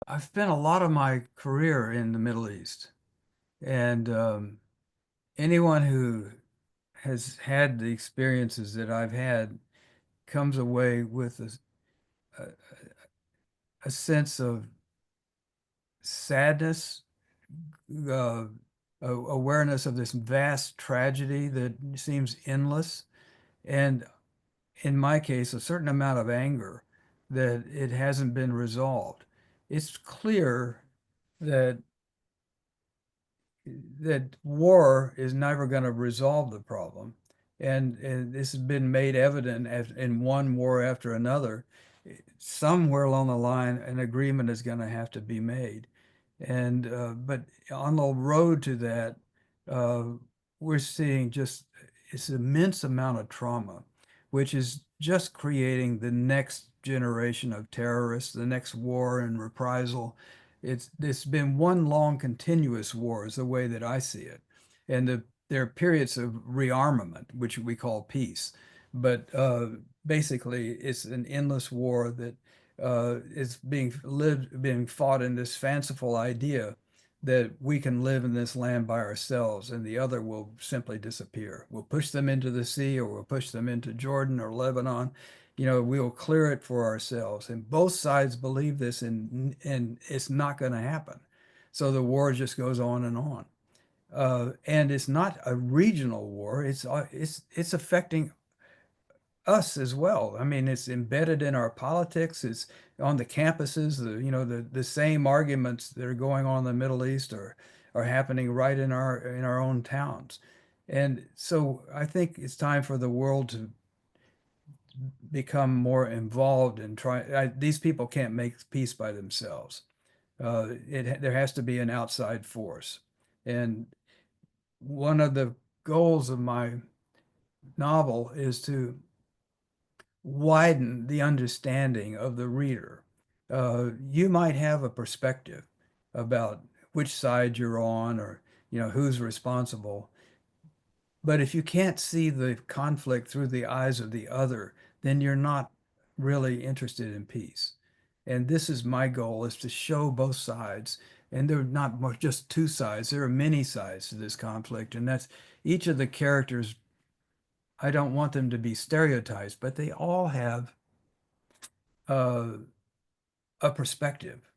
I've spent a lot of my career in the Middle East, and anyone who has had the experiences that I've had comes away with a, a sense of sadness, uh, awareness of this vast tragedy that seems endless, and in my case, a certain amount of anger that it hasn't been resolved. It's clear that that war is never going to resolve the problem. And this has been made evident in one war after another. Somewhere along the line, an agreement is going to have to be made. And but on the road to that, uh, we're seeing just this immense amount of trauma, which is just creating the next generation of terrorists, the next war and reprisal. It's been one long continuous war is the way that I see it. And there are periods of rearmament, which we call peace. But basically, it's an endless war that is being fought in this fanciful idea that we can live in this land by ourselves and the other will simply disappear. We'll push them into the sea or we'll push them into Jordan or Lebanon. We'll clear it for ourselves. And both sides believe this and it's not going to happen. So the war just goes on and on. And it's not a regional war. It's affecting us as well. I mean, it's embedded in our politics. It's on the campuses. The same arguments that are going on in the Middle East are happening right in our own towns. And so I think it's time for the world to become more involved and these people can't make peace by themselves. There has to be an outside force. And one of the goals of my novel is to widen the understanding of the reader. You might have a perspective about which side you're on or who's responsible. But if you can't see the conflict through the eyes of the other, then you're not really interested in peace. And this is my goal is to show both sides. And there are not just two sides, there are many sides to this conflict. And that's each of the characters, I don't want them to be stereotypes, but they all have uh, a perspective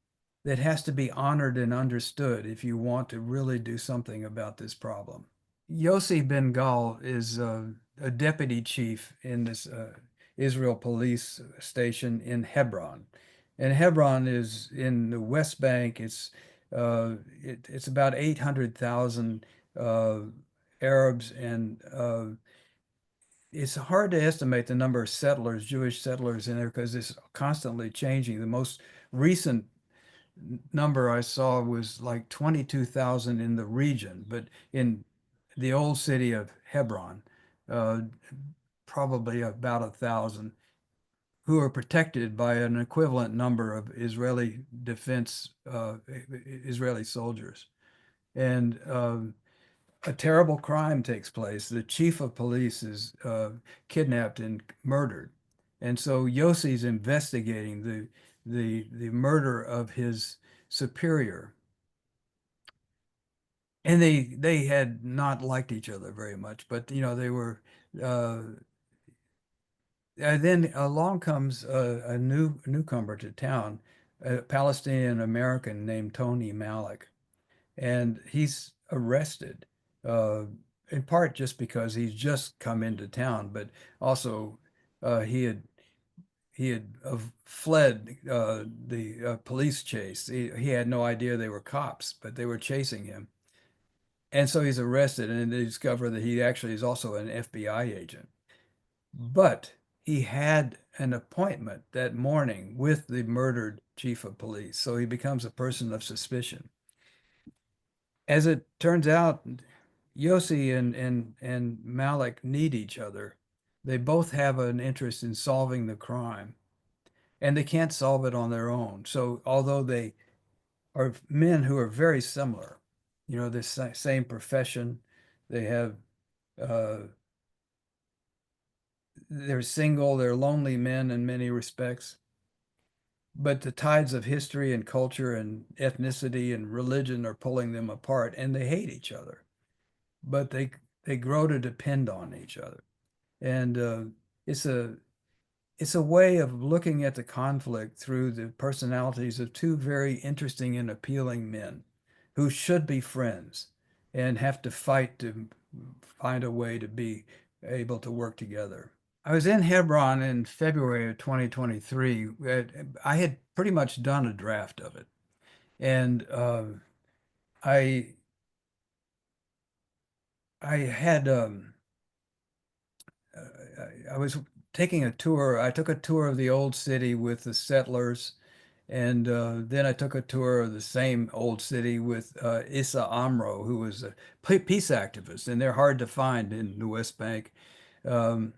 that has to be honored and understood if you want to really do something about this problem. Yossi Ben Gal is a deputy chief in this Israel police station in Hebron. And Hebron is in the West Bank. It's about 800,000 uh, Arabs, and it's hard to estimate the number of settlers, Jewish settlers in there because it's constantly changing. The most recent number I saw was like 22,000 in the region, but in the old city of Hebron, uh, probably about 1,000 who are protected by an equivalent number of Israeli soldiers. And a terrible crime takes place. The chief of police is kidnapped and murdered. And so Yossi's investigating the murder of his superior. And they had not liked each other very much, but they were uh, and then along comes a newcomer to town, a Palestinian American named Tony Malik, and he's arrested, uh, in part just because he's just come into town, but also he had fled the police chase. He had no idea they were cops, but they were chasing him, and so he's arrested, and they discover that he actually is also an FBI agent. But he had an appointment that morning with the murdered chief of police, so he becomes a person of suspicion. As it turns out, Yossi and Malik need each other. They both have an interest in solving the crime, and they can't solve it on their own. So, although they are men who are very similar, the same profession, they have uh, they're single, they're lonely men in many respects. but the tides of history and culture and ethnicity and religion are pulling them apart, and they hate each other, but they grow to depend on each other. And it's a it's a way of looking at the conflict through the personalities of two very interesting and appealing men who should be friends and have to fight to find a way to be able to work together. I was in Hebron in February of 2023. I had pretty much done a draft of it, and I I had I was taking a tour. I took a tour of the old city with the settlers, and then I took a tour of the same old city with Issa Amro, who was a peace activist, and they're hard to find in the West Bank. Um,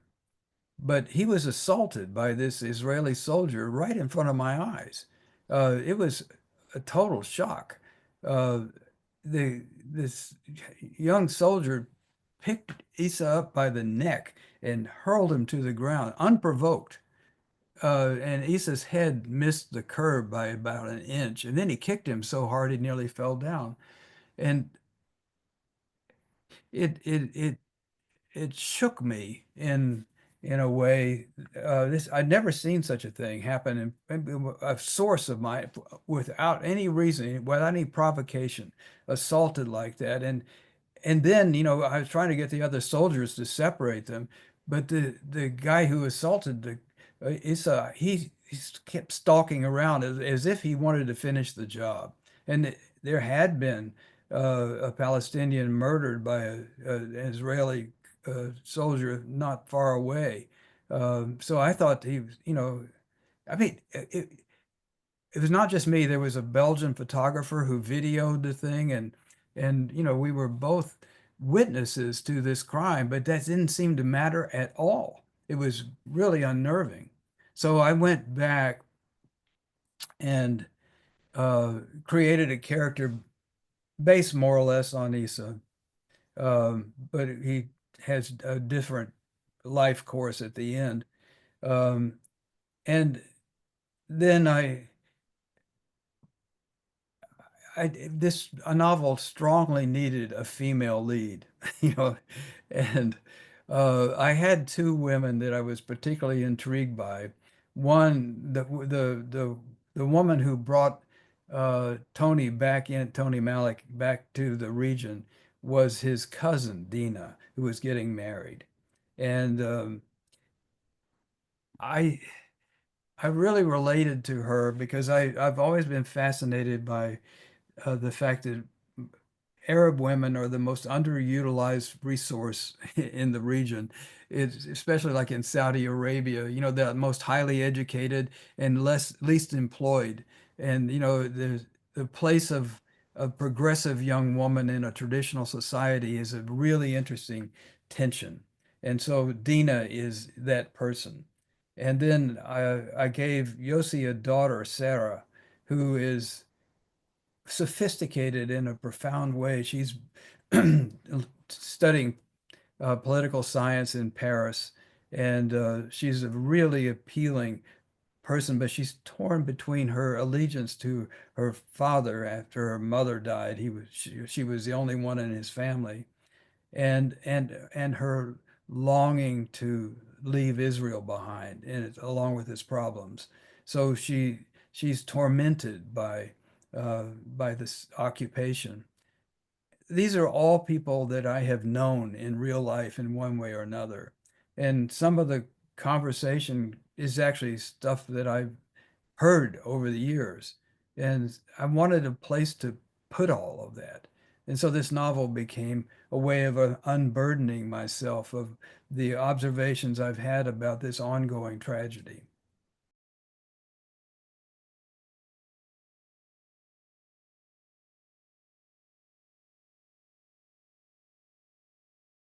but he was assaulted by this Israeli soldier right in front of my eyes. It was a total shock. Uh, this young soldier picked Issa up by the neck and hurled him to the ground unprovoked. And Issa's head missed the curb by about an inch, and then he kicked him so hard he nearly fell down. And it it shook me in a way. This I'd never seen such a thing happen in a source of mine without any reason, without any provocation, assaulted like that. And then, I was trying to get the other soldiers to separate them, but the guy who assaulted the Issa, he kept stalking around as if he wanted to finish the job. And there had been a Palestinian murdered by an Israeli soldier not far away. So I thought he was, I mean, it was not just me. There was a Belgian photographer who videoed the thing, and we were both witnesses to this crime, but that didn't seem to matter at all. It was really unnerving. So I went back and created a character based more or less on Issa, but he has a different life course at the end. Um, and then this a novel strongly needed a female lead, you know, and I had two women that I was particularly intrigued by. One, the woman who brought Tony Malik back to the region was his cousin Dina, who was getting married, and I I really related to her because I've always been fascinated by the fact that Arab women are the most underutilized resource in the region. It's especially like in Saudi Arabia, the most highly educated and least employed. And the place of a progressive young woman in a traditional society is a really interesting tension. And so Dina is that person. And then I gave Yossi a daughter, Sarah, who is sophisticated in a profound way. She's studying political science in Paris, and she's a really appealing person, but she's torn between her allegiance to her father after her mother died. She was the only one in his family, and her longing to leave Israel behind, and along with its problems. So she's tormented by this occupation. These are all people that I have known in real life in one way or another. And some of the conversation is actually stuff that I've heard over the years. And I wanted a place to put all of that. And so this novel became a way of unburdening myself of the observations I've had about this ongoing tragedy.